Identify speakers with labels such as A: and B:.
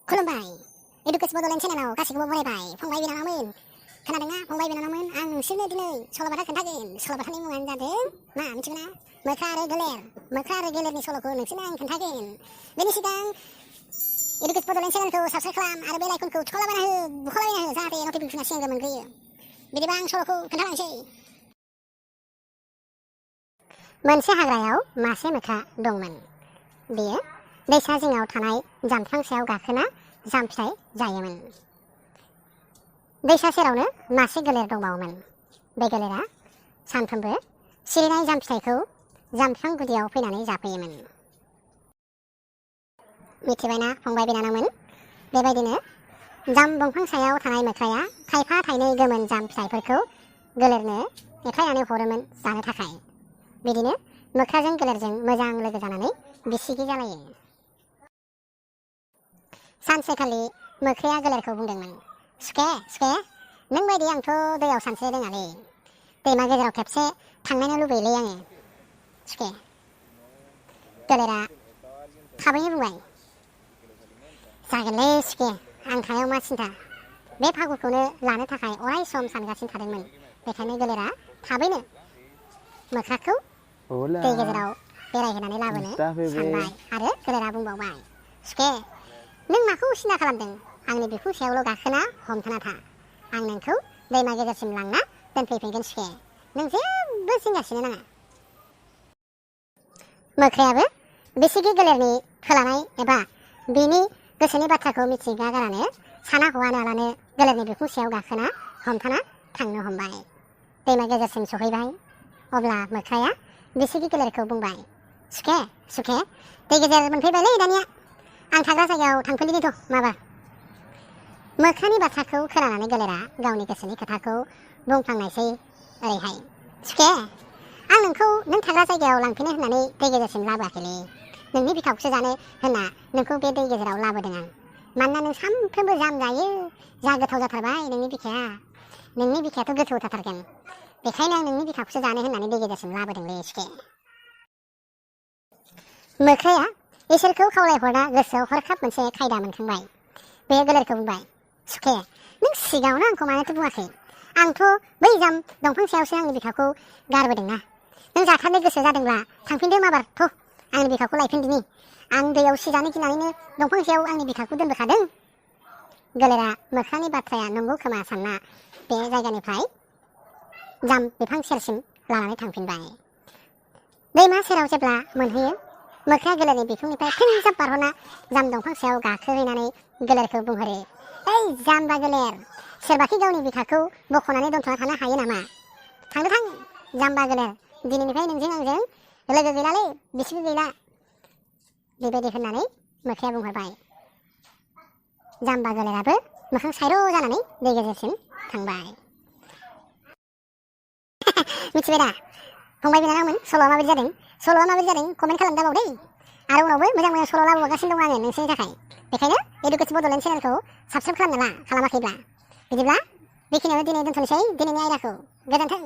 A: खुलुमबाय एडुकेस बड'लेण्ड चेनेलाव गासिखौबो बरायबाय फंबाय बिनानावमोन खोनादोंना फंबाय बिनानावमोन आं नोंसोरनो दिनै सल'बाथा खोन्थागोन सल'बाथानि मुङानो जादों मा मिथिगौना मोख्रा आरो गोलेरनि सल'खौ नोंसोरनो आं खोन्थागोन बेनि सिगां एडुकेस बड'लेण्ड चेनेलखौ साबस्क्राइब खालाम आरो बेल आइकनखौ बुख'लाबायना हो जाहाथे नटिफिकेसना सिगांग्रो मोनग्रोयो बिदिबा आं सल'खौ खोन्थालांसै मोनसे हाग्रायाव मासे मोख्रा दंमोन बेयो दैसा जिङाव थानाय जामफां सायाव गाखोना जाम फिथाइ जायोमोन दैसा सेरावनो मासे गोलेर दंबावोमोन बे गोलेरा सानफ्रोमबो सिरिनाय जाम फिथाइखौ जामफां गुदियाव फैनानै जाफैयोमोन मिथिबायना फंबाय बिनानावमोन बेबायदिनो जाम दंफां सायाव थानाय मोख्राया थाइफा थाइनै गोमोन जाम फिथाइफोरखौ गोलेरनो एख्लायनानै हरोमोन जानो थाखाय बिदिनो मोख्राजों गोलेरजों मोजां लोगो जानानै बिसिगि जालायो सानसेखालि मोख्राया गोलेरखौ बुंदोंमोन सुखे नों बायदि आंथ' दैयाव सानस्रिनो रोङालै दैमा गेजेराव खेबसे थांनायनो लुबैयोलै आङो सुखे गोलेरा थाबैनो बुंबाय जागोनलै सुखे आं थानायाव मा सिन्था बे फागुरखौनो लानो थाखाय अराय सम सानगासिनो थादोंमोन बेखायनो गोलेरा थाबैनो मोख्राखौ दै गेजेराव बेरायहोनानै लाबोनो सानबाय आरो गोलेरा बुंबावबाय सुखे नों माखौ सिन्था खालामदों आंनि बिखुं सायावल' गाखोना हमथाना था आं नोंखौ दैमा गेजेरसिम लांना दोनफैफिनगोन सुखे नों जेबो जिंगासिनो नाङा मोख्रायाबो बिसिगि गोलेरनि फोलानाय एबा बिनि गोसोनि बाथ्राखौ मिथिगा गारानो साना हवालानो गोलेरनि बिखुं सायाव गाखोना हमथाना थांनो हमबाय दैमा गेजेरसिम सहैबाय अब्ला मोख्राया बिसिगि गोलेरखौ बुंबाय सुखे दै गेजेर मोनफैबायलै दानिया आं थाग्रा जायगायाव थांफिनदिनिथ' माबा मोख्रानि बाथ्राखौ खोनानानै गोलेरा गावनि गोसोनि खोथाखौ बुंफ्लांनायसै ओरैहाय सुखे आं नोंखौ नों थाग्रा जायगायाव लांफिनो होननानै दै गेजेरसिम लाबोआखैलै नोंनि बिखाखौसो जानो होनना नोंखौ बे दै गेजेराव लाबोदों आं मानोना नों सानफ्रोमबो जाम जायो जा गोथाव जाथारबाय नोंनि बिखायाथ' गोथाव जाथारगोन बेखायनो आं नोंनि बिखाखौसो जानो होननानै दै गेजेरसिम लाबोदोंलै सुखे मोख्राया इसोरखौ खावलायहरना गोसोआव हरखाब मोनसे खायदा मोनखांबाय बे गोलेरखौ बुंबाय सुखे नों सिगाङावनो आंखौ मानोथो बुङाखै आंथ' बै जाम दंफां सायावसो आंनि बिखाखौ गारबोदोंना नों जाथारनो गोसो जादोंब्ला थांफिनदो माबारथ' आंनि बिखाखौ लायफिनदिनि आं दैयाव सिजानो गिनानैनो दंफां सायाव आंनि बिखाखौ दोनबोखादों गोलेरा मोख्रानि बाथ्राया नंगौ खोमा सानना बे जायगानिफ्राय जाम बिफां सेरसिम लानानै थांफिनबाय दैमा सेराव जेब्ला मोनहैयो मोख्राया गोलेरनि बिखुंनिफ्राय फिनजाब बारहरना जाम दंफां सायाव गाखोहैनानै गोलेरखौ बुंहरो ओइ जाम्बा गोलेर सोरबाखि गावनि बिखाखौ बख'नानै दोनथ'ना थानो हायो नामा थां जाम्बा गोलेर दिनैनिफ्राय नोंजों आंजों लोगो गैलालै बिसिबो गैला बेबायदि होननानै मोख्राया बुंहरबाय जाम्बा गोलेराबो मोखां सायर' जानानै दै गेजेरसिम थांबाय मिथिबाय दा फंबाय बिनानावमोन सल'आ माबायदि जादों कमेन्ट खालामना दाबाव दै आरो उनावबो मोजां सल' लाबोगासिनो दं आङो नोंसोरनि थाखाय बेखायनो एडुकेस बड'लेण्ड चेनेलखौ साबस्क्राइब खालामना ला खालामाखैब्ला बिदिब्ला बेखिनियावनो दिनै दोनथ'नोसै दिनैनि आयदाखौ गोजोन्थों।